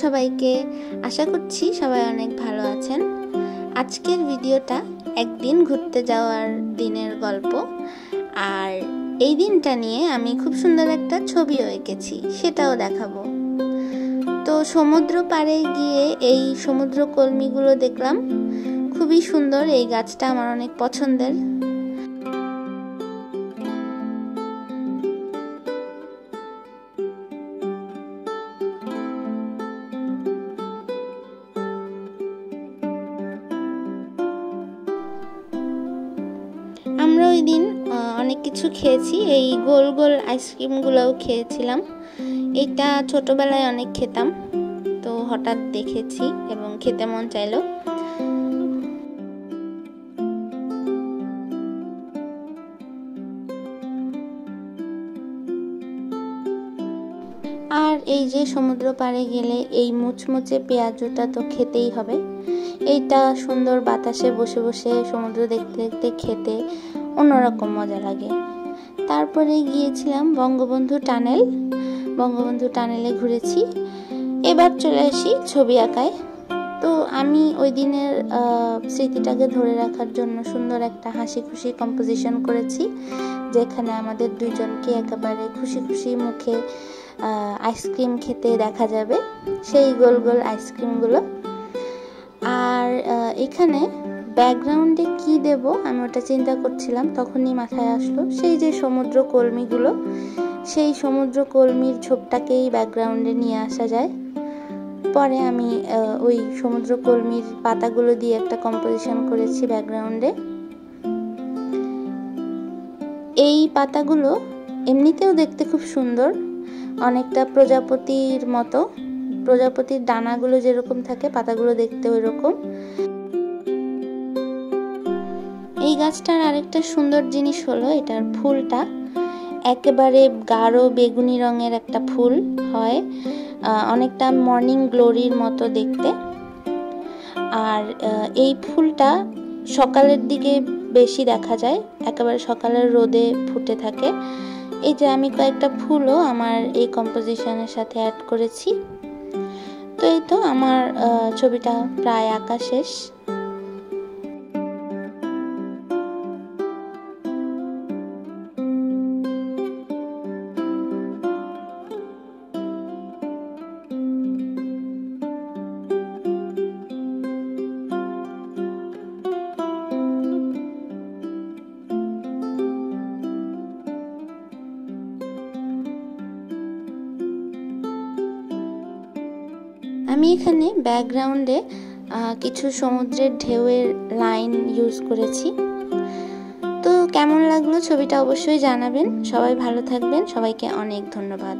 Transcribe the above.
সবাইকে, আশা করছি সবাই অনেক ভালো আছেন। আজকের ভিডিওটা একদিন ঘুরতে যাওয়ার দিনের গল্প, আর এই দিনটা নিয়ে আমি খুব সুন্দর একটা ছবিও এঁকেছি, সেটাও দেখাবো। তো সমুদ্র পাড়ে গিয়ে এই সমুদ্র কলমিগুলো দেখলাম, খুবই সুন্দর। এই গাছটা আমার অনেক পছন্দের। আমরা ওই দিন অনেক কিছু খেয়েছি, এই গোল গোল আইসক্রিমগুলোও খেয়েছিলাম। এটা ছোটবেলায় অনেক খেতাম, তো হঠাৎ দেখেছি এবং খেতে মন চাইলো। আর এই যে সমুদ্র পাড়ে গেলে এই মুচমুচে পেঁয়াজুটা তো খেতেই হবে। এইটা সুন্দর বাতাসে বসে বসে সমুদ্র দেখতে দেখতে খেতে অন্যরকম মজা লাগে। তারপরে গিয়েছিলাম বঙ্গবন্ধু টানেল। বঙ্গবন্ধু টানেলে ঘুরেছি। এবার চলে আসি ছবি আঁকায়। তো আমি ওই দিনের স্মৃতিটাকে ধরে রাখার জন্য সুন্দর একটা হাসি খুশি কম্পোজিশন করেছি, যেখানে আমাদের দুইজনকে একেবারে খুশি খুশি মুখে আইসক্রিম খেতে দেখা যাবে, সেই গোল গোল আইসক্রিমগুলো। আর এখানে ব্যাকগ্রাউন্ডে কি দেব আমি ওটা চিন্তা করছিলাম, তখনই মাথায় আসলো সেই যে সমুদ্র কলমিগুলো, সেই সমুদ্র কলমির ছোপটাকেই ব্যাকগ্রাউন্ডে নিয়ে আসা যায়। পরে আমি ওই সমুদ্র কলমির পাতাগুলো দিয়ে একটা কম্পোজিশন করেছি ব্যাকগ্রাউন্ডে। এই পাতাগুলো এমনিতেও দেখতে খুব সুন্দর, অনেকটা প্রজাপতির মতো। প্রজাপতির ডানাগুলো যেরকম থাকে, পাতাগুলো দেখতে ওই রকম। এই গাছটার আরেকটা সুন্দর জিনিস হলো এটার ফুলটা একেবারে গাঢ় বেগুনি রঙের একটা ফুল হয়, অনেকটা মর্নিং গ্লোরির মতো দেখতে। আর এই ফুলটা সকালের দিকে বেশি দেখা যায়, একেবারে সকালের রোদে ফুটে থাকে। এই যে আমি কয়েকটা ফুলও আমার এই কম্পোজিশনের সাথে অ্যাড করেছি। তো এই তো আমার ছবিটা প্রায় আঁকা শেষ। আমি এখানে ব্যাকগ্রাউন্ডে কিছু সমুদ্রের ঢেউয়ের লাইন ইউজ করেছি। তো কেমন লাগলো ছবিটা অবশ্যই জানাবেন। সবাই ভালো থাকবেন, সবাইকে অনেক ধন্যবাদ।